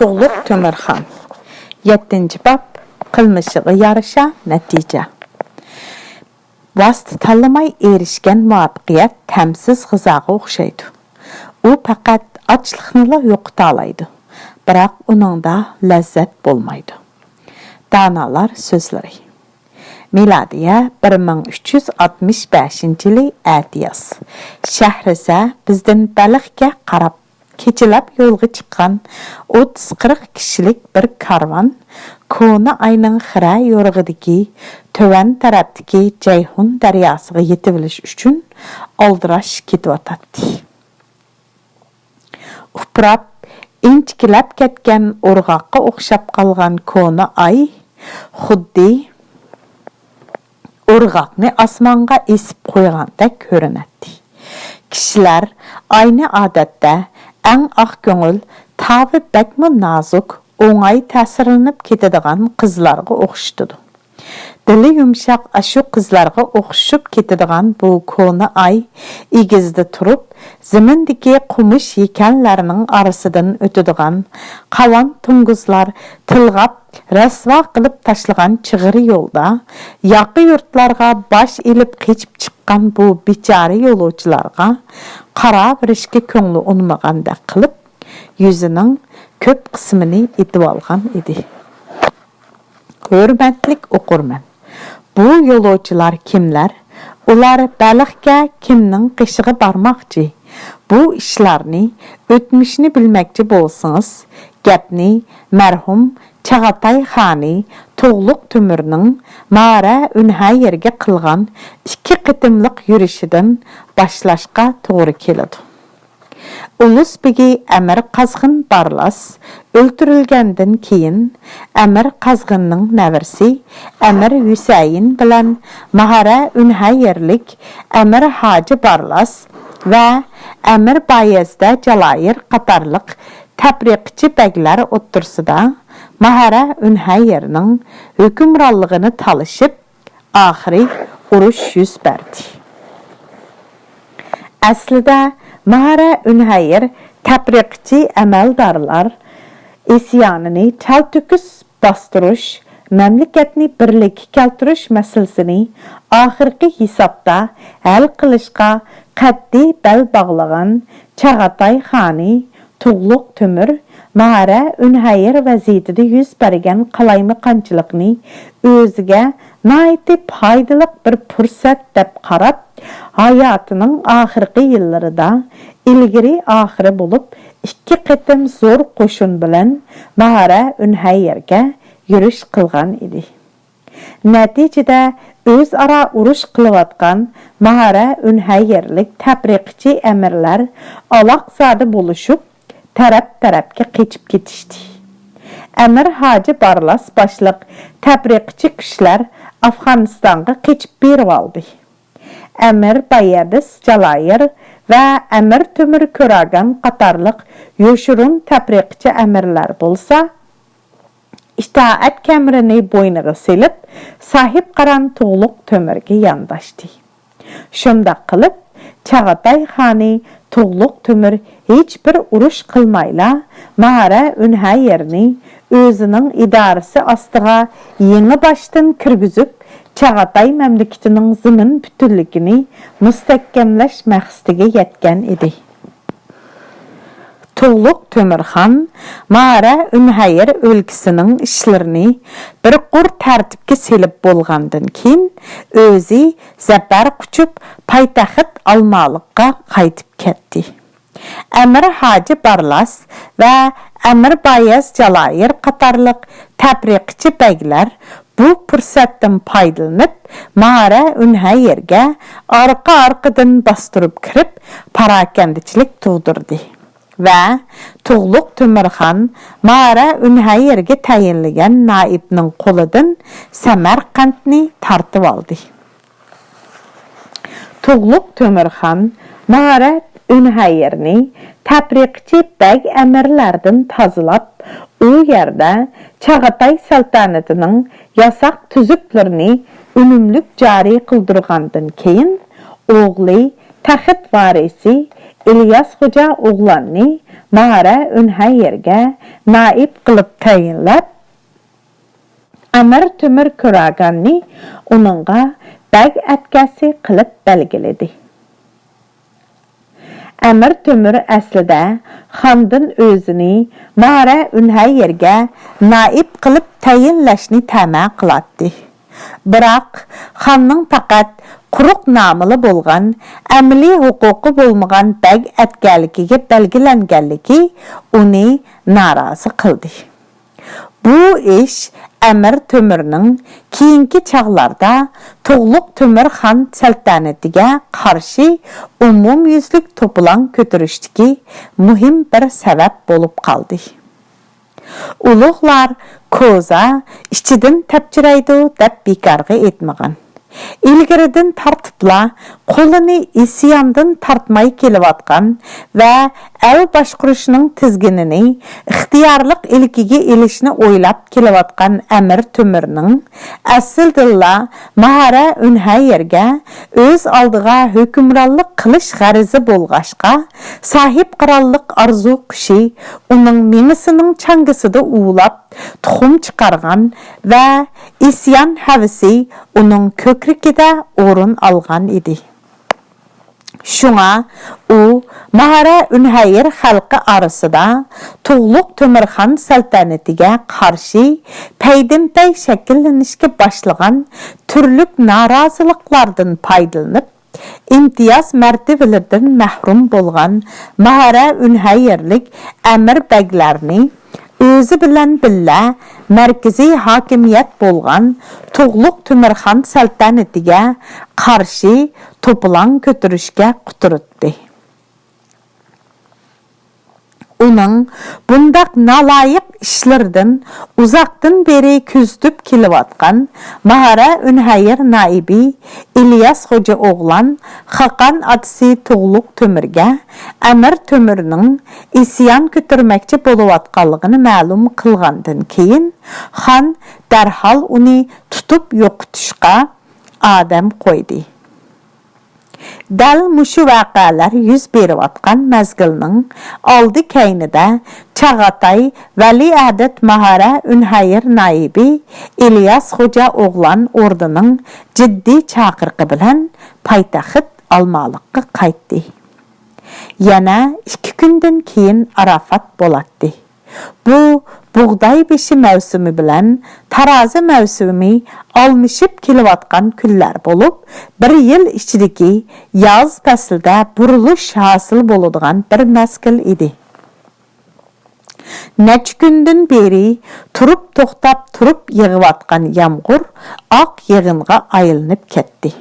Tuğluq Tömürxan 7. bab qılmışığı yarışa natija. Vast tanlamay erişken muvaffaqiyat təmsiz gızağa oxşaydı. O faqat açlıqnıla yo'qotalaydı. Biroq uningda lazzat bo'lmaydi. Danalar sözləri. Miladiya 1365-yili Atiyas. Şəhrisə bizdən Balıqqa qarab keçilab yo'lga chiqqan 30-40 kishilik bir karvan Kona ayning xira yo'rig'idagi tövan tarafdagi Ceyhun daryosiga yetib olish uchun oldirash ketyotdi. Uprab inchkilab ketgan urg'oqqa o'xshab qolgan Kona ay xuddi urg'oqni osmonga esib qo'ygandek ko'rinadi. Kishilar ayni odatda eng oq ko'ngil, tabi bakmi nozik, o'ng'ay ta'sirlanib ketadigan qizlarga o'xshitadi. Dili yumshoq ashu qizlarga o'xshib ketadigan bu Kona ay egizda turib, zimindagi qumush yekanlarining orasidan o'tadigan qavan tunguzlar tilg'ab rasvo qilib tashlagan chig'iri yo'lda yaqi yurtlarga bosh ilib qechib chiqqan bu bechora yo'lovchilarga qarab berishga ko'ngli unmagandek qilib yuzining ko'p qismini etib olgan edi. Hurmatlik o'qirman. Bu yo'lovchilar kimlar? Ular Balıqqa kimning qishig'i barmoqchi? Bu ishlarni, o'tmishni bilmoqchi bo'lsangiz, gapni marhum Chag'atay xoni Tuğluq Tömürning Mara Unhayerga qilgan 2 qitimliq yurishidan boshlashga to'g'ri keladi. Ulus begi Amir Qazg'in Barlas o'ltirilgandan keyin Amir Qazg'inning navirsi Amir Husayn bilan Mahara Unhayerlik Amir Hoji Barlas va Amir Bayezda Jalayir qatorliq tabriqchi baglar o'ttirsida Mahara Unhayerning hukmronligini talishib, oxiri urush yuz berdi. Aslida Mahara Unhayer tabriqchi amaldorlar isyonini chaltukis bostirish, mamlakatni birlikka keltirish masalasini oxirgi hisobda hal qilishga qat'iy bel bog'lagan Chag'atay xoni Tuğluq Tömür Mahara Unhayer vaziyatida yuz bergan qalaymiqanchilikni o'ziga naytib foydaliq bir fursat deb qarab, hayotining oxirgi yillarida ilgari oxiri bo'lib 2 qitim zo'r qo'shin bilan Mahara Unhayerga yurish qilgan edi. Natijada o'zaro urush qilayotgan Mahara Unhayerlik tabriqchi amirlar aloqzada bo'lishib, taraf-tarafga qechib ketishdi. Amir Hoji Barlas boshliq tabriqchi kuchlar Afg'onistonga qechib berib oldi. Amir Bayezid Jalayir va Amir Tömür Ko'ragan qatorliq yoshurun tabriqchi amirlar bo'lsa, itoat kamrini bo'yniga selib, sahib qaran Tuğluq Tömürga yondashdi. Shunda qilib, Chag'atay xoni Tuğluq Tömür hech bir urush qilmayla Mahara Unhayerni o'zining idorasi ostiga yangi boshdan kirgizib, Chag'atay mamlakatining zimin butunligini mustahkamlash maqsadiga yetgan edi. Tuğluq Tömürxan Mahara Unhayer o'lkasining ishlarini bir qur tartibga selib bo'lgandan keyin o'zi zafar quchib poytaxt Almaliqqa qaytib ketdi. Amir Hoji Barlas va Amir Bayezid Jalayir qatorliq tabriqchi baglar bu fursatdan foydalanib Mahara Unhayerga orqa-orqadan bostirib kirib, parakandichilik tug'dirdi. Va Tuğluq Tömürxan Mahara Unhayerga tayinlagan naibning qo'lidan Samarqandni tortib oldi. Tuğluq Tömürxan Mahara Unhayerni tabriqchi bag amirlardan tozalab, u yerda Chag'atay saltanatining yasoq tuzuklarini unumlik joriy qildirgandan keyin o'g'li taxt varisi İlyas Xoja oğlanni Mahara Ünhayerge naib qılıp tayinlab, Amir Temür Kuraganni onunğa bag atkasi qılıp belgiledi. Amir Temür əslida xandın özünü Mahara Ünhayerge naib qılıp tayinlashni təma qılatdi. Biroq xanның faqat quruq namılı bolğan, əmli huquqi bolmagan bag atganligiga belgilanganligi uni norozi qildi. Bu ish Amir Temürning keyingi chaqlarda Tuğluq Temür xan saltanatiga qarshi umumyuzlik to'polon ko'tarishdagi muhim bir sabab bo'lib qoldi. Ulug'lar ko'za ichidan tapchiraydi deb bekorga aytmagan. İlgiridən tartıpla qo'lini isyandan tartmay kelayotgan va el boshqurishning tizginini ixtiyorlik ilkiga elishni o'ylab kelayotgan Amir Temürning asldilla Mahara Ünhayerge o'z oldiga hukmronlik qilish g'arizi bo'lg'ashqa, sahib qirollik arzu qushi uning mengisining changisida uvlab tuxum chiqargan va isyon havisi uning ko'krikida o'rin olgan edi. Shunga u Mahara Ünhayer xalqi orasida Tuğluq Temürxan saltanatiga qarshi paydinpay shakllanishga boshlagan turli noroziliklardan foydalanib, imtiyoz martabalaridan mahrum bo'lgan Mahara Ünhayerlik amir baglarni o'zi bilan billa markaziy hokimiyat bo'lgan Tuğluq Temürxan saltanatiga qarshi to'polon ko'tarishga quturtdi. Uning bundaq naloyiq ishlardan uzoqdan beri kuzatib kelayotgan Mahara Ünhayer naibi İlyas Xoja o'g'lan Xaqan otasi Tuğluq Temürga Amir Temürning isyon ko'tarmoqchi bo'layotganligini ma'lum qilgandan keyin xon darhol uni tutib yo'qotishga odam qo'ydi. Dal mushu vaqalar yuz berayotgan mazgilning oldi kaynida Chag'atay Valiadat Mahara Ünhayer naibi İlyas Xoja o'g'lan o'rdining jiddiy chaqiriqi bilan poytaxt Olmaliqqa qaytdi. Yana 2 kundan keyin Arafat bo'ladi. Bu buğday beshi mavsumi bilan tarozi mavsumi almishib kelayotgan kunlar bo'lib, bir yil ichidagi yoz faslida burilish hosil bo'ladigan bir mazgil edi. Necha kundan beri turib to'xtab turib yig'ayotgan yomg'ir oq yig'inga aylanib ketdi.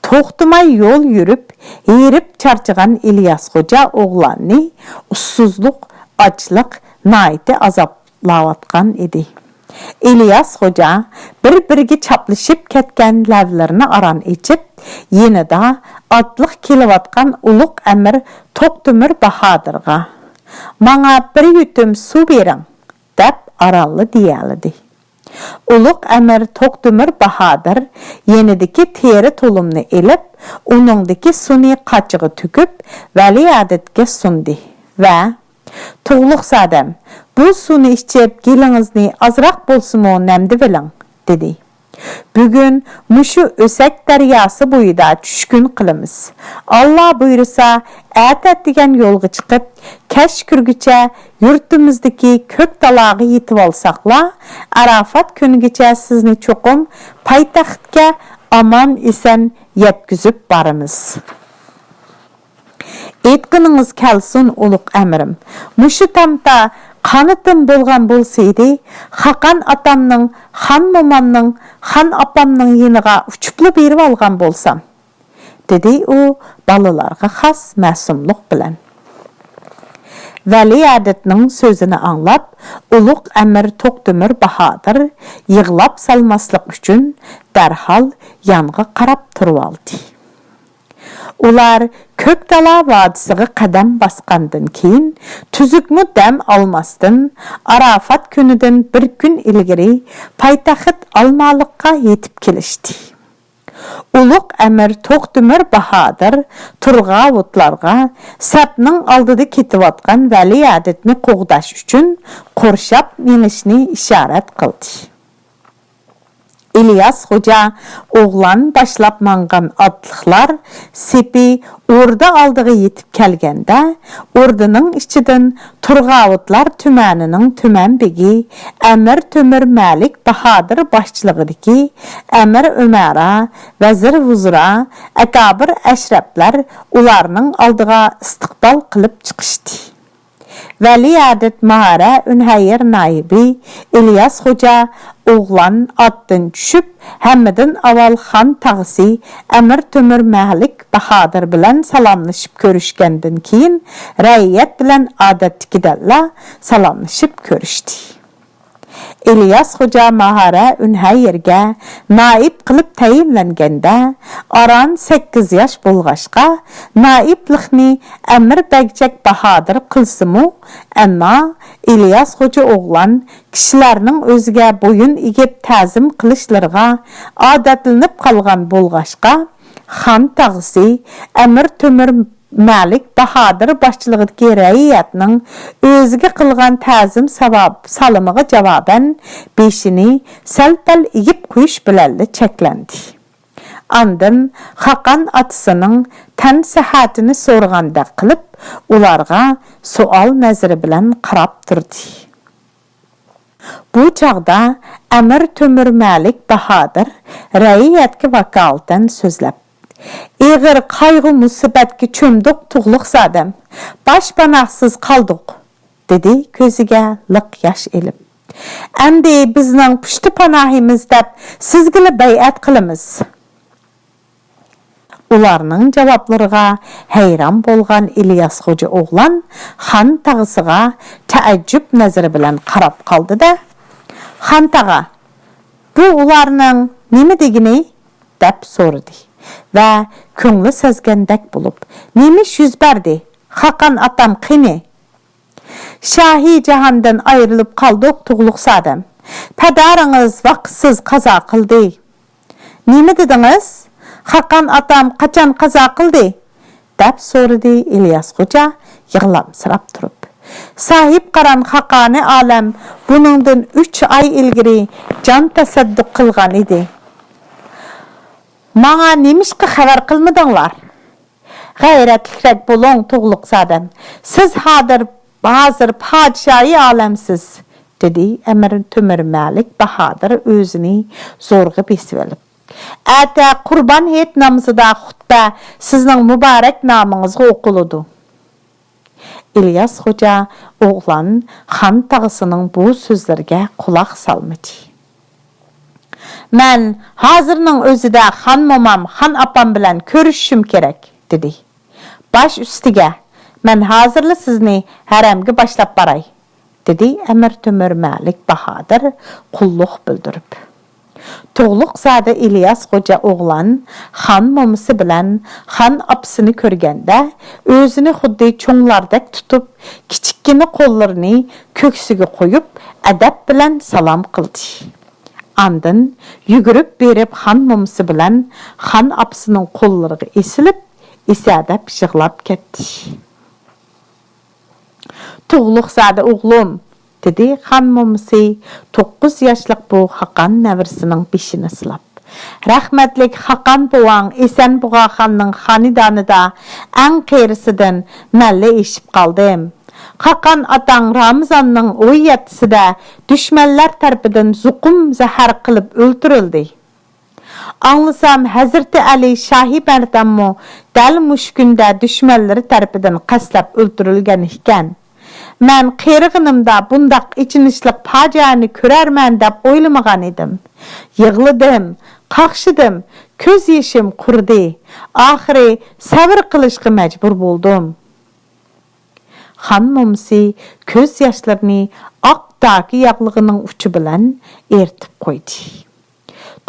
To'xtamay yo'l yurib, erib charchagan İlyas Xoja o'g'lanni ussuzlik, ochliq nayti azoblayotgan edi. İlyas Xoja bir-biriga chaplashib ketgan lavlarini aran ichib, yenida otliq kelayotgan ulug' amir To'qtemir Bahodirga "Manga bir yutum suv bering" deb aranli deyaladi. Ulug' amir To'qtemir Bahodir yenidagi teri to'lumni elib, uningdagi suni qachig'i to'kib, Valiadatga sundi va "Tuğluq sadam, bu suni ichib gelingizni azroq bo'lsa-mu namdi biling" dedi. Bugun mushu O'sak daryosi bo'yida tushkun qilamiz. Alloh buyursa, atatigan yo'lga chiqib, kash kurgicha yurtimizdagi ko'k talog'i yetib olsaqla, Arafat kunigacha sizni cho'qim poytaxtga omon eson yetkizib boramiz. Aytqiningiz kelsin ulug' amirim. Mushu tamta qanitim bo'lgan bo'lsaydi, Xaqan atamning, xon momamning, xon opamning yeniga uchibli berib olgan bo'lsam, dedi u balalarga xos ma'sumlik bilan. Valiadatning so'zini anglab, ulug' amir To'qtemir Bahodir yig'lab salmaslik uchun darhol yonga qarab turib oldi. Ular Köktala vadisiga qadam basqandan keyin tuzukmu dam olmasdan Arafat kunidan bir kun ilgari poytaxt Olmaliqqa yetib kelishdi. Uluq əmir Toqdemir Bahadır Turg'avutlarga sapning oldida ketayotgan vali adetni qo'g'dash uchun qo'rshab minishni ishorat qildi. İlyas Xoca oğlan başlap mangan atlıqlar sepi orda aldığı yetip kelgende, ordanın içidən Turg'avutlar tüməninin tümənbegi Əmir Tömür Məlik Bahadır başçılığıdaki Əmir Ömərə, Vəzir Vuzura, Əkabir Əşrəflər ularının aldığa istiqbal qılıb çıxışdı. Vali adet Mahara Ünhayır naibi İlyas Xoca oğlan atdan düşüp həmmidin aval xan tağısı Əmir Tömür Məlik Bahadır bilen salamlaşıp görüşkəndin keyin rəiyyət bilen adətdikidəlla salamlaşıp görüşdü. İlyas Xoca Mahara Ünhayırga naib qılıb təyinləngəndə aran 8 yaş bolğaşqa naiblikni Əmir Bəgcək Bahadır qılsımı, amma İlyas Xoca oğlan kişilərinin özgə boyun igib təzim qilishlarga adətlinib qalğan bolğaşqa xan tağısı Əmir Tömür Məlik Bahadır başçılığıdaki rəiyyətinin özgə qılğan təzim salımığı cavabən beşini səlpəl igib qoyuş biləlli çəkləndi. Andın Xaqan atısının tən səhatini sorğanda qılıb, ularga sual nəziri bilən qarab durdu. Bu çağda Əmir Tömür Məlik Bahadır rəiyyətki vakaltən sözləb. Eğer qaygı musibətki çömdük tuğluq sadəm, başpanaqsız qaldıq, dedi közüge lıq yaş elib. Əmdi bizning püştü panahimiz dəb sizgili bəyət qılımız. Ularının cavablarına heyran bolğan İlyas Xoca oğlan xan tağısıga təəccüb nəziri bilən qarab qaldı da, xan tağa, bu ularının nemi degini dəb sordu. Və köngli sezgəndək bulub, nemiş yüz berdi, Xaqan atam qini. Şahi cahandan ayrılıp qaldıq tuğluq sadəm. Pədarınız vaqtsız qaza qıldı. Nemi dediniz? Xaqan atam qaçan qaza qıldı? Dəb sorudu İlyas Xoca yığlamsırab turub. Sahib qaran Xaqani aləm bunundan 3 ay ilgiri can təsəddüq qılğan idi. Mağa nemişki xəbər qılmıdınlar? Gayretlikrek bolong tuğluq sadəm. Siz hazır padişahi aləmsiz, dedi Əmir Tömür Məlik Bahadır özünü zorğu besvelib. Ətə qurban heyt namızıda xutbə sizin mübarək namınızı oquludu. İlyas Xoca oğlan xan tağısının bu sözlərə qulaq salmadı. Mən hazırның özüdə xan momam, xan apam bilen körüşüşüm kerek, dedi. Baş üstüge, mən hazırlı sizni hərəmgi başlap baray, dedi Əmir Tömür Məlik Bahadır qulluq bildirib. Tuğluq zadı İlyas Xoca oğlan xan momusu bilen xan apsını körgəndə özünü xuddi çoğlardək tutup kiçikkini qollarını köksüge koyup ədəb bilen salam qıldı. Andın yügürüp berip xan momusu bilen xan apsının qolları esilip isədəb yığlap ketdi. Tuğluq zadı oğlum, dedi xan momusu 9 yaşlıq bu Xaqan nəvirsinin beşini sılap. Rəhmətlik Xaqan boğan Esen Buğa xanның xanidanıda ən qeyrisidən məlli eşip qaldım. Xaqan atan Ramazanның o yettisida düşmanlar tərəfindən zuqum zəhər qılıb öldürüldü. Anlasam Hazreti Ali Şahi Bərdəmmu dəl müşkündə düşmanları tərəfindən qəsləb öldürülgən ikən. Mən qeyrğınımda bundaq içinişlik paciani körərmən dəb oylamağan edim. Yığlıdım, qaqşıdım, köz yeşim qurdu. Axırı səvr qılışqı məcbur buldum. Xan momusu köz yaşlarını aqdaki yağlığının uçu bilen ertip koydu.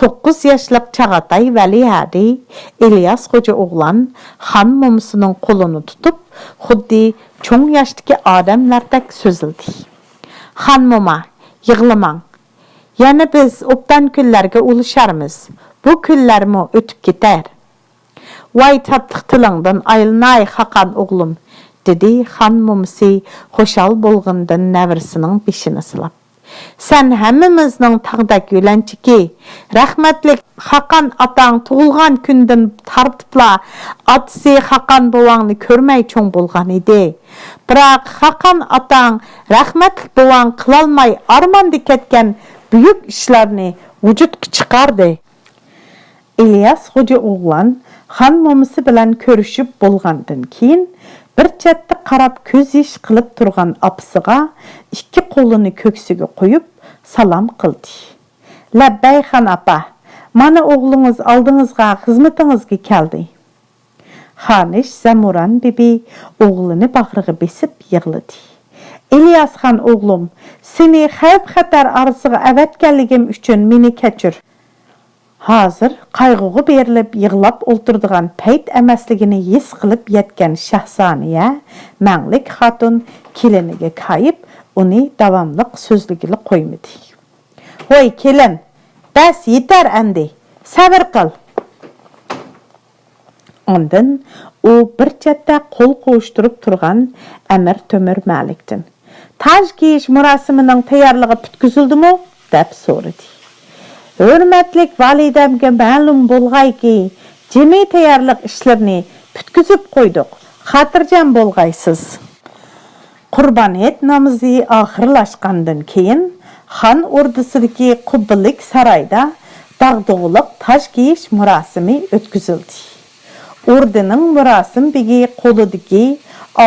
9 yaşlıq Çağatay Vəlihədi İlyas Xoca oğlan xan momusunun kolunu tutup xuddi çoğ yaşdaki adamlardək sözüldü. Xan moma, yığılman. Yana biz obdan kunlarga uluşarmız. Bu kunlarmi ötüp keter. Vay tatlık tılыңdan ayılnay Hakan oğlum, dedi xan mumsi xoşal bolğundan nəvirsinin bişini sılap. Sen hemmimizning tağdak yölençiki, rahmetlik Hakan atang tuğulgan kündün tartıpla atsi Hakan boğanını körmey çoğun bolğan idi. Birak Hakan atang rahmetlik boğan kılalmay armandı ketken büyük işlerini vücut çıkardı. İlyas Hoca oğlan xan mumsi bilan körüşüp bolğandan keyin bir chetda qarab ko'z yish qilib turgan apsiga ikki qo'lini ko'ksiga qo'yib salom qildi. Labbay xan apa, mana o'g'lingiz oldingizga xizmatingizga keldi. Xanish Zamuran bibi o'g'lini bag'riga besib yig'ladi. İlyas xan o'g'lim, seni xavf-xatar orasiga avatganligim uchun meni kechir. Hazır qaygığı berilib yığılab olturduğan peyt emasligini his qilib yetgan Şahsaniya Manglik xatun keliniga kayıp onu davamlıq sözligili qo'ymadi. Voy kelin, bas yetar endi, sabr qil. Ondan o bir chetda qo'l qo'shtirib turgan Amir Tömür Malikdan taj kiyish murosimining tayyorligi bitkizildimi deb so'radi. Hürmetlik validemge ma'lum bolğayki, jemi tayyorlik ishlarini bitkizib qo'ydik. Xotirjam bolğaysiz. Qurbaniyat namozi oxirlashgandan keyin xon ordusidagi Qubbilik saroyda dag'dug'liq taj kiyish murosimi o'tkazildi. Ordining murosim begi qo'lidagi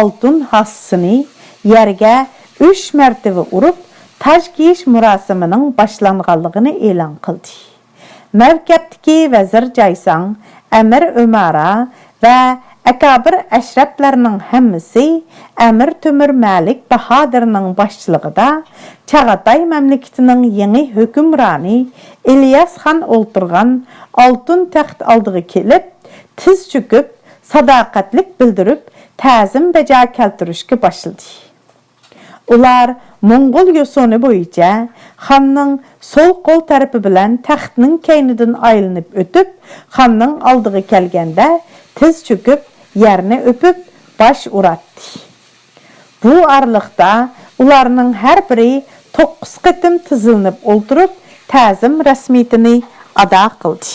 oltin hassini yerga 3 martaba urib taj kiyish murosimining boshlanganligini e'lon qildi. Mavkabdagi vazir Jaysang, Amir Umara va akabir ashraflarning hammasi Amir Tömür Malik Bahodirning boshchiligida Chag'atay mamlakatining yangi hukmroni İlyas xan o'ltirgan oltin taxt oldiga kelib, tiz cho'kib, sadoqatlik bildirib, ta'zim bajo keltirishga boshladi. Ular Mongol yosoni bo'yicha xonning sol qo'l tarafi bilan taxtning keynidan aylanib o'tib, xonning oldiga kelganda tiz cho'kib, yerni o'pib, bosh uratdi. Bu arliqda ularning har biri 9 qatim tizilinib o'ltirib, ta'zim rasmiyatini ado qildi.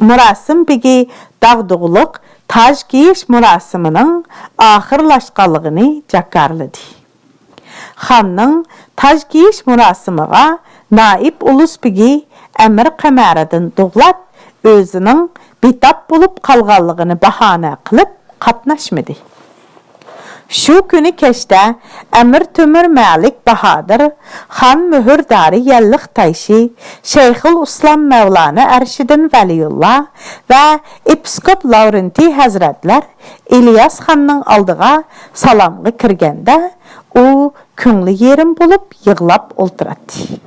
Murosim begi dag'dug'liq taj kiyish murosimining oxirlashganligini jakarladi. Xonning taj kiyish murosimiga naib ulus begi Amir Qamariddin Dug'lat o'zining betap bo'lib qolganligini bahona qilib qatnashmadi. Shu kuni kechda Amir Tömür Malik Bahodir xon muhrdari Yalliq Tayshi, Shayxul Islom Mavlana Arshidin Valiyullah va Episkop Lavrenti Hazratlar İlyas xonning oldiga salomga kirganda u ko'ngli yerim bo'lib yig'lab o'ltiradi.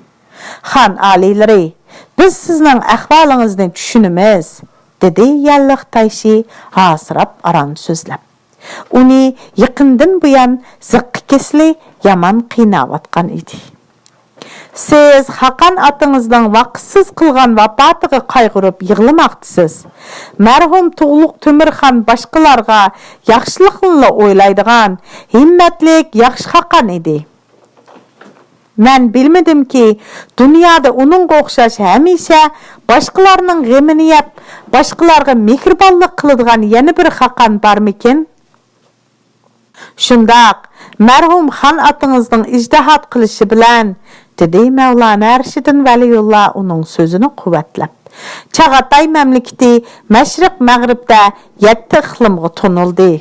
Xon aliylari, biz sizning ahvolingizni tushunamiz, dedi Yalliq Tayshi hasirab aram so'zlab. Uni yaqindan buyon ziqqi kesli yomon qiynayotgan edi. Siz Hakan atingizning vaqtsiz qilgan vafotiga qayg'urib yig'lamoqdisiz. Marhum Tug'luq Tömürxon boshqalarga yaxshilikni o'ylaydigan himmatlik yaxshi Hakan edi. Men bilmadimki, dunyoda uningga o'xshash hamisha boshqalarning g'amini yeb, boshqalarga mehribonlik qiladigan yana bir Hakan bormikin? Shundaq, marhum xon atingizning ijtihod qilishi bilan, dedi Mavlana Arshidin Valiyullah uning so'zini quvvatlab. Chag'atay mamlakati mashriq mag'ribda 7 iqlimga to'nildi.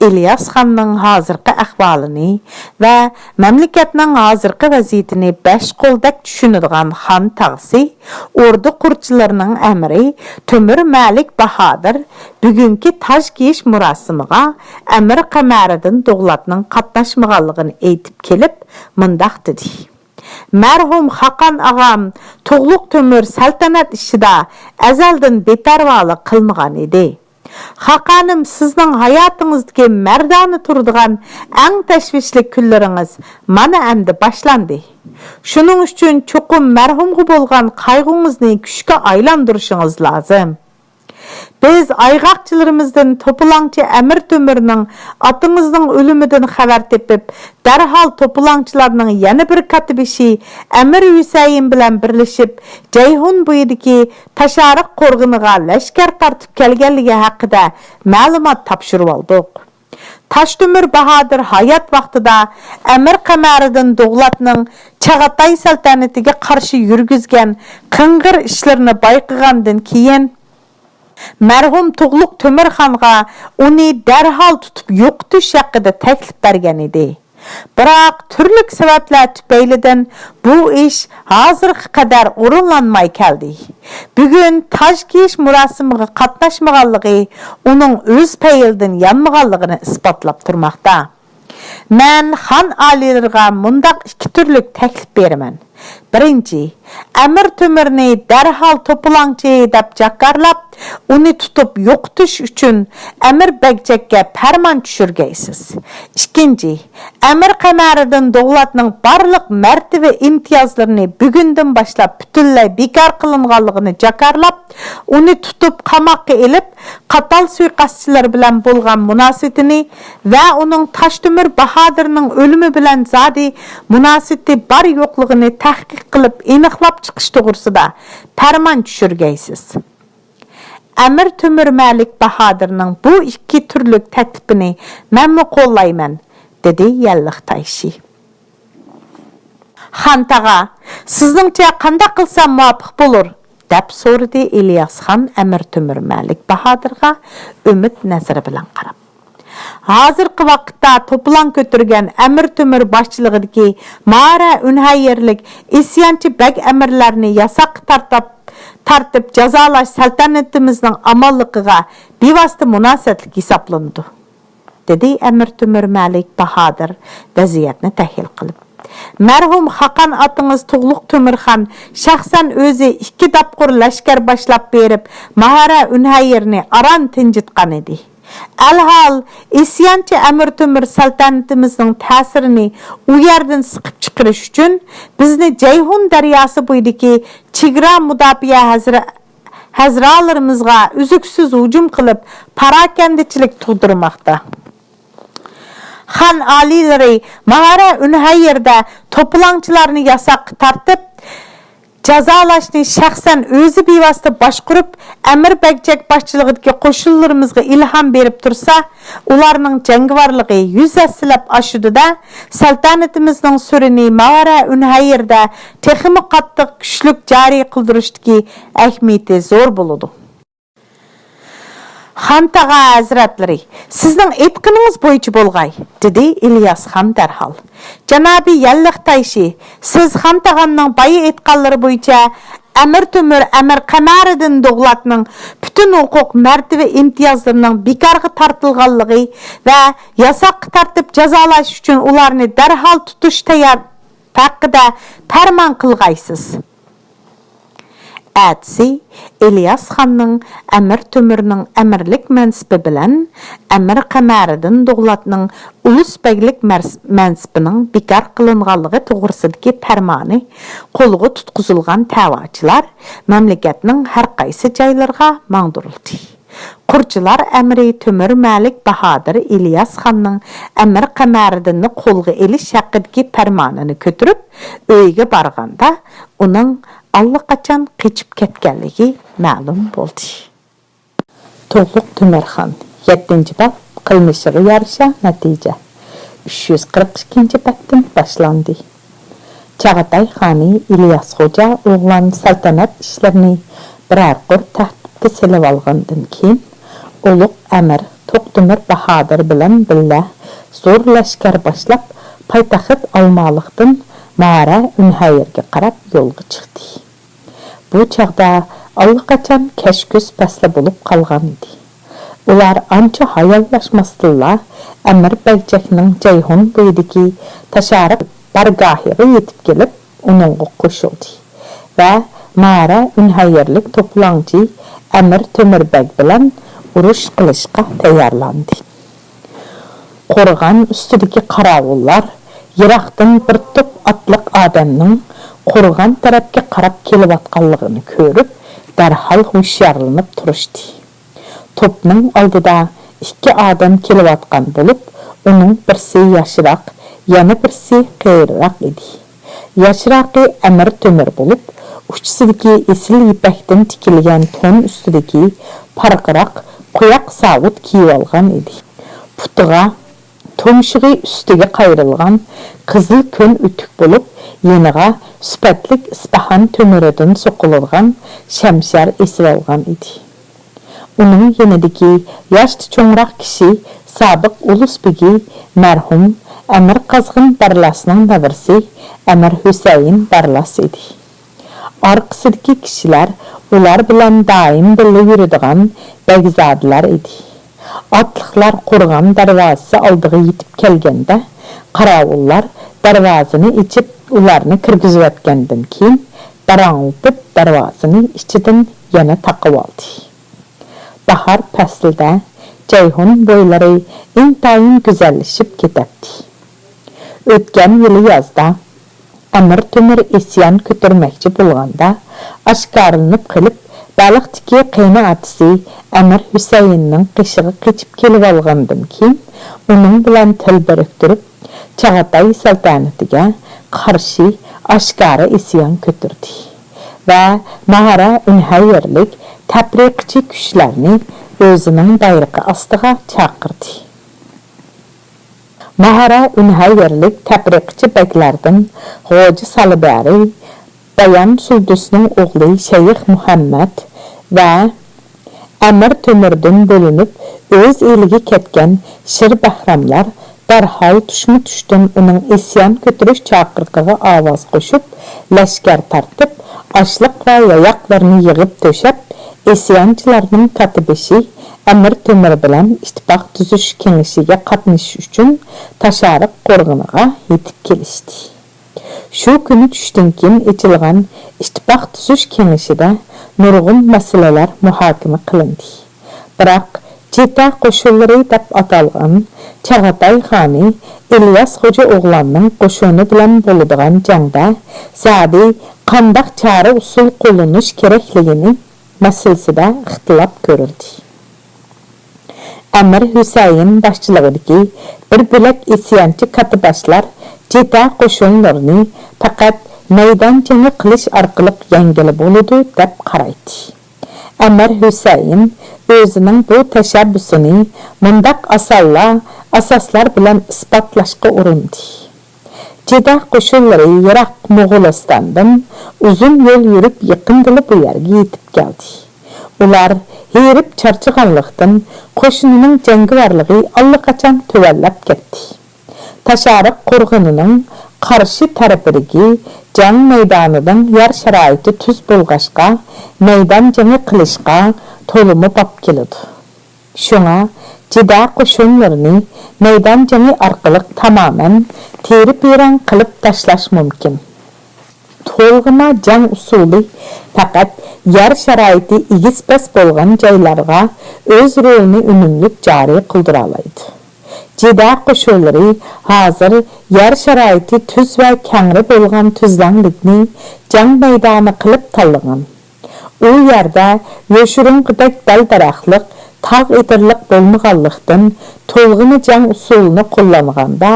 İlyas xonning hozirgi ahvolini va mamlakatning hozirgi vaziyatini 5 qo'ldak tushunadigan xon tag'si, ordu qurchilarining amiri Tömür Malik Bahodir bugungi taj kiyish murosimiga Amir Qamariddin Dug'latning qatnashmaganligini aytib kelib, mundaq dedi. Marhum Hakan agam Tug'luq Tömür saltanat ishida azaldan betarvolik qilmagan edi. Haqanim, sizning hayotınızdagi mardona turadigan eng tashvishli kunlaringiz mana endi boshlandi. Shuning uchun cho'qim marhumga bo'lgan qayg'ungizni kuchga aylantirishingiz lozim. Biz ayg'oqchilarimizdan To'polonchi Amir Temurning otingizning o'limidan xabar tepib, darhol To'polonchilarning yana bir katibishi Amir Husayn bilan birlashib, Jayhun bo'yidagi Tashariq qo'rg'iniga lashkar tortib kelganligi haqida ma'lumot topshirib oldik. Taşdömür Bahadır hayat vaqtida Amir Qamariddin Doğlatning Chag'atay saltanatiga qarshi yurgizgan qing'ir ishlarini bayqagandan keyin marhum Tuğluq Temirxonga uni darhol tutib yo'qotish haqida taklif bergan edi. Biroq turli sabablar tufaylidan bu ish hozirga qadar o'rinlanmay keldi. Bugun tajkish murosimiga qatnashmaganligi uning o'z payildan yanmaganligini isbotlab turmoqda. Men xon oliylariga mundaq ikki turlik taklif beraman. Birinchi, Amir Temurni darhol To'polonchi deb jakarlab, uni tutib yo'qotish uchun Amir Bagjakka farmon tushirgaysiz. Ikkinchi, Amir Qamariddin Doğlatning barliq martaba imtiyozlarini bugundan boshlab butunlay bekor qilinganligini jakarlab, uni tutib qamoqqa elib, qatal suiqasdchilar bilan bo'lgan munosabatini va uning Taşdömür Bahadirning o'limi bilan zodi munosabati bor yo'qligini tahqiq qilib aniqlab chiqish to'g'risida farmon tushirgaysiz. Amir Temur Malik Bahadirning bu ikki turlik taklifini men qo'llayman, dedi Yalliq Tayshi. Xon tağa, sizningcha qanday qilsam muvofiq bo'lar? deb so'radi Ilyasxon Amir Temur Malik Bahadirga umid nazari bilan qarab. Hozirgi vaqtda to'polon ko'targan Amir Temur boshchiligidagi Mara Unhayyerlik isyonchi bag amirlarni yasoq tartib jazolash saltanatimizning amalligiga bevosita munosabatli hisoblanadi, dedi Amir Temur Malik Bahadir vaziyatni tahlil qilib. Marhum Hakan atınız Tuğluq Temirxon shaxsan o'zi 2 dapqur lashkar boshlab berib, Mahara Unhayyerni aran tinjitgan edi. Alhal isyanchi Amir Temur saltanatimizning ta'sirini u yerdan siqib chiqarish uchun bizni Jayhun daryosi bo'yidagi chegara mudofaa hazralarimizga uzuksiz hujum qilib, parakandichilik tug'dirmoqda. Xon oliylari Mahara Unhayyerda to'polonchilarni yasoq tartib jazolashni shaxsan o'zi bevosita boshqarib, Amir Bagjak boshchiligidagi qo'shinlarimizga ilhom berib tursa, ularning jangovarligi 100 aslab oshudida saltanatimizning surini Mahara Unhayyerda texmi qattiq kuchlik joriy qildirishdagi ahamiyati zo'r bo'ladi. Xon tağa hazratlari, sizning aytqiningiz bo'yicha bo'lg'ay, dedi Ilyasxon darhol. Janobi Yalliq Tayshi, siz Xon tağamning bayi aytganlari bo'yicha Amir Temur Amir Qamariddin Doğlatning bütün huquq martaba imtiyozlarining bekorga tortilganligi va yasoq tartib jazolash uchun ularni darhol tutish tayyor haqida farmon qilg'aysiz. Әтsi Ilyasxonning Amir Temurning amirlik mansibi bilan Amir Qamariddin Doğlatning ulusbeglik mansibining bekor qilinganligi to'g'risidagi farmoni qo'lga tutqizilgan da'vochilar mamlakatning har qaysi joylariga mangdirildi. Qurchilar Amir Temur Malik Bahadir Ilyasxonning Amir Qamariddinni qo'lga elish haqidagi farmonini ko'tarib uyga borganda uning allaqachon qechib ketganligi ma'lum bo'ldi. Tuğluq Temirxon 7-bab qilmishiga yarasha natija 342-babdan boshlandi. Chag'atay xoni İlyas Xo'ja o'g'lan saltanat ishlarini biror qur tartibga selib olgandan keyin Ulug' Amir To'qtemir Bahodir bilan billa zo'r lashkar boshlab poytaxt Olmaliqdan Mara Unhayyerga qarab yo'lga chiqdi. Bu chaqda allaqachon kashko'z pasla bo'lib qolgan edi. Ular ancha hayollashmasdilla Amir Bagjakning Jayhun bo'yidagi Tashariq bargohiga yetib kelib, uningga qo'shildi va Mara Unhayyerlik to'polonchi Amir Temurbek bilan urush qilishga tayyorlandi. Qo'rg'on ustidagi qarovullar yiroqdan bir to'p otliq odamning qo'rg'on tarafga qarab kelayotganligini ko'rib, darhol hushyorlanib turishdi. To'pning oldida ikki odam kelayotgan bo'lib, uning birsi yoshroq, yana birsi qiyroq edi. Yoshroqi Amir Temur bo'lib, uchsidagi esil ipakdan tikilgan to'n ustidagi parqiroq qo'yoq savut kiyib olgan edi. Putiga tumshug'i ustiga qayrilgan qizil kun o'tik bo'lib, yeniga sifatlik ispahan temiridan so'qilgan shamshar esib olgan edi. Uning yanidagi yosh cho'ngroq kishi sobiq ulus begi marhum Amir Qazg'in Barlasning davrasi Amir Husayn Barlas edi. Orqasidagi kishilar ular bilan doim birga yuradigan begzodlar edi. Otliqlar qo'rg'on darvozasi oldiga yetib kelganda, qarovullar darvozani ichib ularni kirgizayotgandan keyin darang'itib darvozani ichidan yana taqib oldi. Bahor faslida Ceyhun bo'ylari intayin go'zallashib ketadi. O'tgan yili yozda Amir Temur isyon ko'tarmoqchi bo'lganda oshkoralanib qilib, Baliqdagi qiyni atisi Amir Husaynning qishig'i qechib kelib olgandan keyin uning bilan til biriktirib, Chag'atay saltanatiga qarshi oshkora isyon ko'tardi va Mahara Unhayrlik tabriqchi kuchlarni o'zining bayrog'i ostiga chaqirdi. Mahara Unhayrlik tabriqchi beklardan G'oji Salibari, Bayan Suldusning o'g'li Shayx Muhammad va Amir Temurdan bo'linib o'z eliga ketgan Shir Bahramlar darhol tushdan uning isyon ko'tarish chaqiriqiga ovoz qo'shib, lashkar tartib, ochliq va yayoqlarni yig'ib to'shab, isyonchilarning katibishi Amir Temur bilan ittifoq tuzish kengashiga qatnashish uchun Tashariq qo'rg'oniga yetib kelishdi. Shu kuni tushdan keyin ochilgan ittifoq tuzish kengashida nurg'un masalalar muhokama qilindi. Biroq Cheta qo'shinlari deb atalgan Chag'atay xoni İlyas Xo'ja o'g'lonning qo'shini bilan bo'ladigan jangda zodi qanday chora usul qo'llanish kerakligini masalasida ixtilof ko'rildi. Amir Husayn boshchiligidagi bir bo'lak isyonchi katibalar Cheta qo'shinlarini faqat maydon jangi qilish orqali yengilib bo'ladi deb qaraydi. Amir Husayn o'zining bu tashabbusini mundaq asoslar bilan isbotlashga urindi. Cheta qo'shinlari Iroq Mo'g'ulistondan uzun yo'l yurib yaqindala bu yerga yetib keldi. Ular herib charchaganlikdan qo'shinining jangovarligi allaqachon tuvallab ketdi. Tashariq qo'rg'onining qarshi tarafidagi jang maydonidan yer sharoiti tuz bo'lg'ashqa, maydon jangi qilishga to'limi bop keladi. Shunga Cheta qo'shinlarini maydon jangi orqali tamoman terib-yerang qilib tashlash mumkin. To'lg'ima jang usuli faqat yer sharoiti egiz-pas bo'lgan joylarga o'z rolini unumli joriy qildira oladi. Cheta qo'shinlari hozir yer sharoiti tuz va kangri bo'lgan tuzlanlikni jang maydoni qilib tanlagan. U yerda yo'shirunqidek dal-daraxtliq, tog' etirliq bo'lmaganlikdan to'lg'ini jang usulini qo'llanganda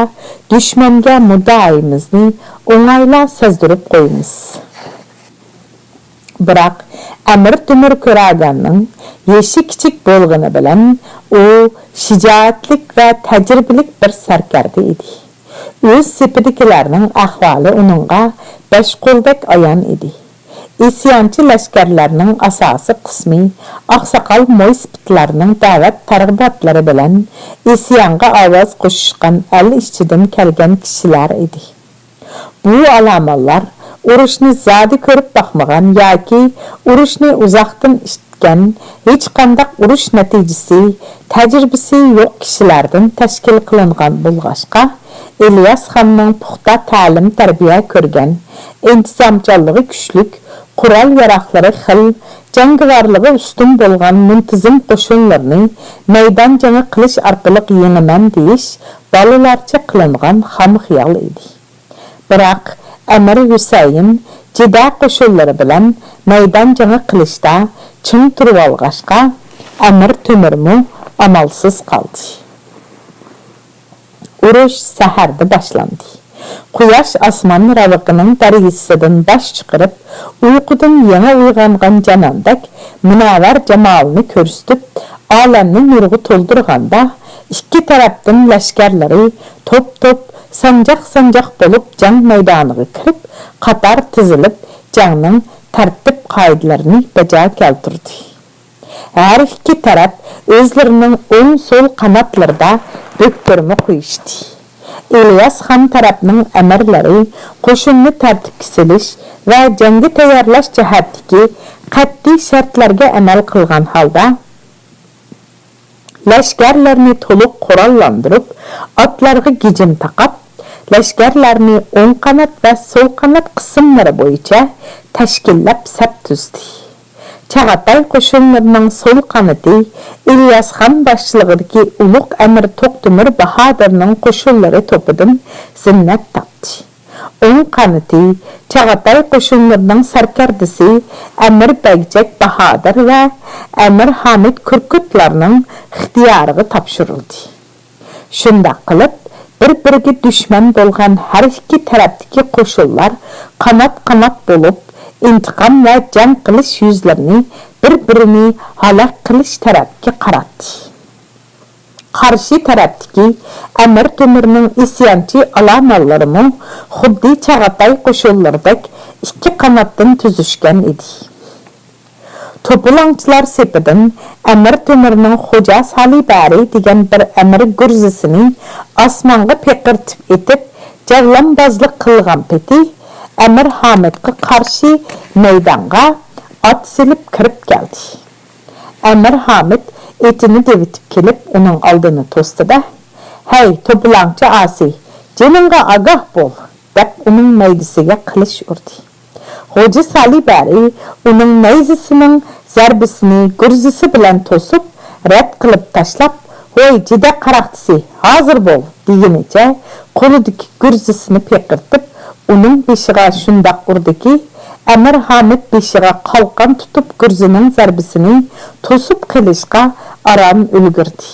dushmanga muddaimizni o'ng'ayla sezdirib qo'yamiz. Biroq Amir Temur ko'raganning yeshi kichik bo'lgani bilan u shijoatlik va tajribalik bir sarkarda edi. O'z sepidikilarning ahvoli uningga besh qo'ldek ayon edi. İsyonchi lashkarlarning asosiy qismi oqsoqol mo'ysipitlarning da'vat targ'ibotlari bilan isyonga ovoz qo'shishgan el ishchidan kelgan kishilar edi. Bu alomalar urushni zodi ko'rib boqmagan yoki urushni uzoqdan eshitgan, hech qanday urush natijasi, tajribasi yo'q kishilardan tashkil qilingan bo'lg'ashqa, İlyas xonning puxta ta'lim tarbiya ko'rgan, intizomchanligi kuchlik, qurol yaroqlari xil, Jangivarlığı üstün bolğan muntizim qoşunlarını meydan jangı qilish arqılıq yenimen deyiş balalarcha qılınğan xam xiyal idi. Biroq Amir Hüseyin jida qoşunları bilan meydan jangı qilishda çın turib alğaşqa Amir Temurmu amalsız qaldı. Uruş saharda başlandı. Quyosh osmon raviqining dargisidan bosh chiqarib, uyqudan yana uyg'ongan janondak munavvar jamolini ko'rsatib, olamni nurg'i to'ldirganda, ikki tarafdan lashkarlari top-top, sanjaq-sanjaq bo'lib jang maydoniga kirib, qator tizilib, jangning tartib qoidalarini bajo keltirdi. Her iki taraf o'zlarining o'ng-so'l qanotlarida doktorni qo'yishdi. İlyas Xan tarafının əmrləri qoşunni tərtibə silish və jangga tayyorlash jihatdagi qat'iy shartlarga amal qilgan holda lashkarlarni to'liq qurollantirib, atlarga gijim taqab, lashkarlarni o'ng qanot va so'l qanot qismlari bo'yicha tashkillab saf tuzdi. Çağatay qoşunlarının sol qanati İlyas Xan başçılığındaki Uluq Əmir Toqtumur Bahadır'nın qoşunları topudan zinnət tapdı. O'ng qanati Çağatay qoşunlarının sarkardisi Əmir Bəgcək Bahadır və Əmir Hamid Kürkütlarının ixtiyarığı tapşırıldı. Şunda qılıb, bir-biriga düşman bolğan hər iki tərəfdəki qoşunlar qanat-qanat bo'lib, intiqam va jang qilish yuzlarini bir-birini halak qilish tarafga qaratdi. Qarshi tarafdagi Amir Temurning isyonchi alamallarimi xuddi Çağatay qo'shinlaridek ikki qanotdan tuzishgan edi. To'polonchilar sepidan Amir Temurning Xo'ja Salibari degan bir amir gurzisini osmonga peqirtib etib, javlambozlik qilgan peti Amir Hamid'ga qarshi maydonga at silib kirib keldi. Amir Hamid etini devitib kelib, uning oldini to'sdi-da, "Hey, to'polonchi Asi, jiningga agah bo'l", deb uning maydisiga qilich urdi. Xo'ja Salibari uning nayzisining zarbisini gurzisi bilan to'sib, rad qilib tashlab, "Voy, jida qaraqtisi, hozir bo'l", degenicha qo'lidagi gurzisini peqirtib, uning beshiga shundoq urdiki, Amir Hamid beshiga qalqon tutib gurzining zarbisini to'sib qilishga aram ulgurdi.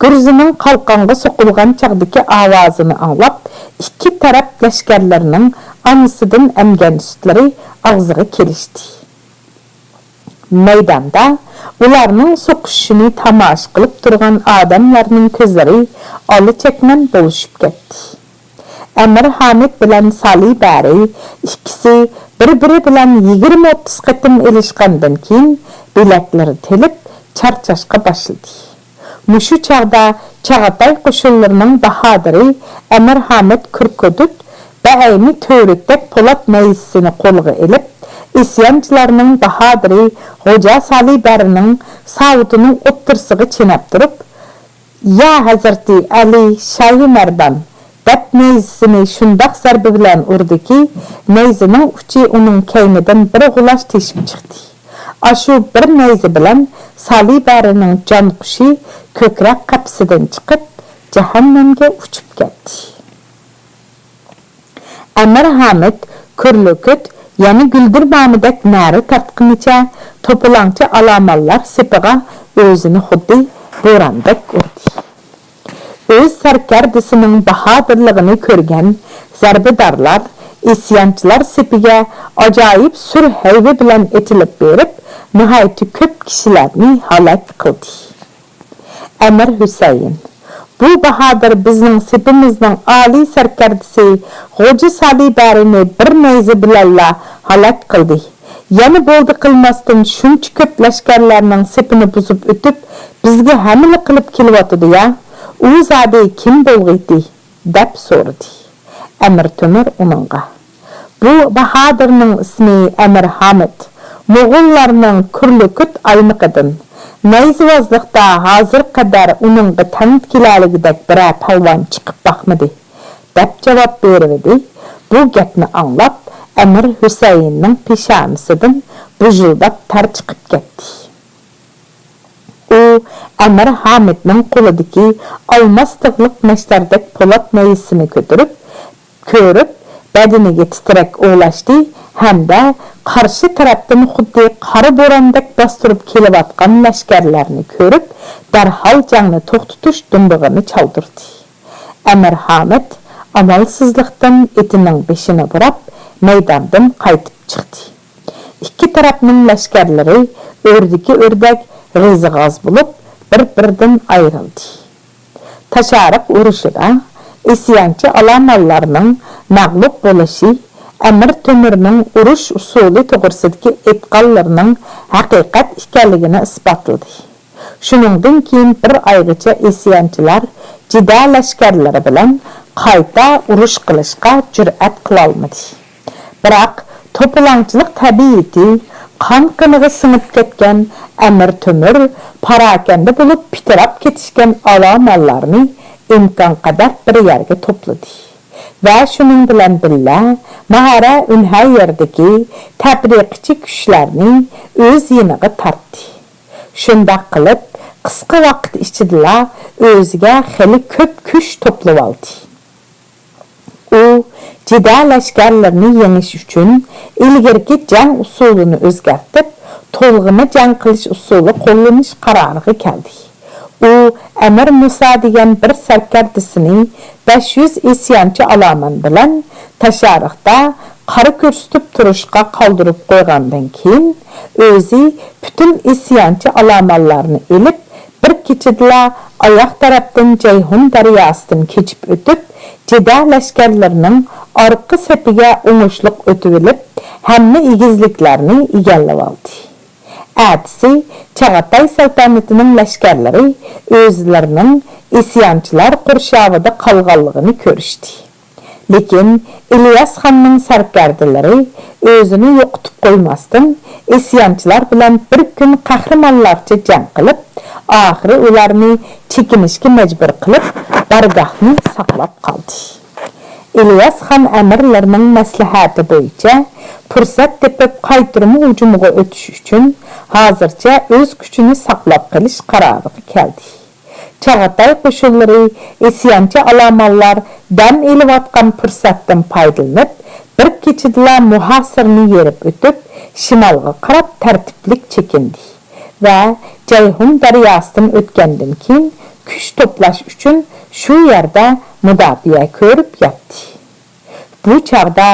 Gurzining qalqonga so'qilgan chaqdagi ovozini anglab, ikki taraf lashkarlarining anisidan emgan sutlari og'ziga kelishdi. Maydonda ularning so'qishini tomosha qilib turgan odamlarning ko'zlari ola-chakman bo'lishib ketdi. Amir Hamid bilan Salibari ikkisi bir-biri bilan 20-30 qatim elishgandan keyin bilaklari telib charchashga başladı. Mushu chaqda Çağatay qo'shinlarining bahadiri Amir Hamid Kürküdüt ba'ayni to'ritdek Polat nayzisini qo'lga elib, isyonchilarning bahadiri Xo'ja Salibarining savutining o'ttirsig'i chinab turib, "Ya Hazrati Ali Shahi Mardan", deb nayzisini shundoq zarbi bilan urdiki, nayzining uchi uning kaynidan bir g'ulash teshib chiqdi. Ashu bir nayzi bilan Salibarining jon qushi ko'krak qapsidan chiqib, jahannamga uchib ketdi. Amir Hamid Kürlüküt yani güldürmamidek nari tartqinicha to'polonchi alamallar sepiga o'zini xuddi bo'randek urdi. Öz sarkardisining bahodirligini ko'rgan zarbidarlar isyonchilar sepiga ajoyib sur hayvi bilan etilib berib, nihoyatda ko'p kishilarni halok qildi. Amir Hüseyin: "Bu bahodir bizning sepimizning oliy sarkardisi Xo'ja Salibarini bir nayzi bilanla halok qildi. Yana bo'ldi qilmasdan shuncha ko'p lashkarlarning sepini buzib o'tib, bizga hamla qilib kelyotdi-ya. U zade kim bo'lg'iti?" deb so'radi. Amir Temur uningga: "Bu bahodirning ismi Amir Hamid. Mo'g'ullarning Kürlüküt ayniqidan. Nayzivozlikda hozir qadar uningga tanit kelaligidek bir palvon chiqib baqmadi", deb javob berdi. Bu gapni anglab, Amir Hüseyinning peshonasidan bujildab tar chiqib ketdi. U Amir Hamidning qo'lidagi olmos tig'liq mashtardek po'lat mayisini ko'rib, badaniga titrak o'lashdi hamda qarshi tarafdan xuddi qora bo'rondek bostirib kelayotgan lashkarlarni ko'rib, darhol jangni to'xtatish dumbug'ini chaldirdi. Amir Hamid amalsizlikdan etining beshini burab, maydondan qaytib chiqdi. İkki tarafning lashkarlari o'rdiki o'rdak g'izg'az bo'lib, bir-biridan ayrildi. Tashariq urushida isyanchi alamallarning mag'lub bo'lishi Amir Temurning urush usuli to'g'risidagi e'tiqodlarining haqiqat ekanligini isbotladi. Shuningdan keyin bir oygacha isyanchilar jida lashkarlari bilan qayta urush qilishga jur'at qila olmadi. Biroq to'polonchilik tabiati qon-qiniga singib ketgan Amir Temur parakanda bo'lib pitirab ketishgan alamallarni imkon qadar bir yerga to'pladi. Va shuning bilan birga Mahara Unha yerdagi tabriqchi kuchlarni o'z yiniga tortdi. Shunday qilib, qisqa vaqt ichida o'ziga xili ko'p kuch to'plab oldi. U jida lashkarlarni yengish uchun ilgirki jang usulini o'zgartib, to'lg'ima jang qilish usuli qo'llanish qaroriga keldi. U Amir Musa degan bir sarkardisini 500 isyanchi alaman bilan Tashariqda qora ko'rsatib turishga qoldirib qo'ygandan keyin o'zi butun isyanchi alamanlarni elib, bir kechada oyoq tarafdan Ceyhun daryosidan kechib o'tib, jida lashkarlarining orqa sepiga o'ngishliq o'tib olib, hamma egizliklarni egallab oldi. Atsi Chag'atay saltanatining lashkarlari o'zlarining isyanchilar qurshovida qolganligini ko'rishdi. Lekin İlyas xonning sarkardalari o'zini yo'qotib qo'ymasdan isyanchilar bilan bir kun qahramonlarcha jang qilib, oxiri ularni chekinishga majbur qilib, bargohni saqlab qoldi. İlyas xon amirlarining maslahati bo'yicha fursat tepib qaytirma hujumiga o'tish uchun hozircha o'z kuchini saqlab qolish qaroriga keldi. Chag'atay qo'shinlari isyanchi alamonlar dam elayotgan fursatdan foydalanib, bir kechada muhasirni yerib o'tib, shimolga qarab tartiblik chekindi va Ceyhun daryosidan o'tgandan keyin kuch to'plash uchun shu yerda mudofiya ko'rib yotdi. Bu chog'da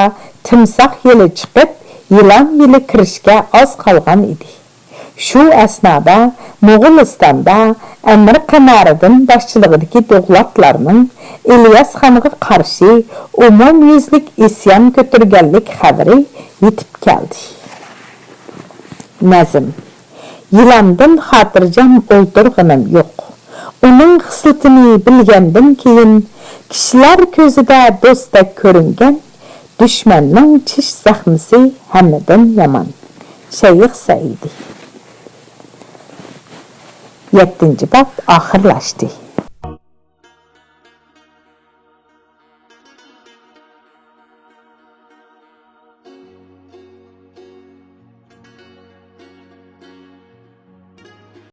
timsoh yili chiqib, yilon yili kirishga oz qolgan edi. Shu asnoda Mo'g'ulistonda Amir Qamariddin boshchiligidagi davlatlarning İlyas xonga qarshi umumyuzlik isyon ko'targanlik xabari yetib keldi. Nazm: Yilondan xotirjam o'ltirganim yo'q. Uning xislatini bilgandan keyin kishilar ko'zida do'stdek ko'ringan, dushmanning tish zahmisi hammadan yomon. Shayx Saidi. 7. bab oxirlashdi.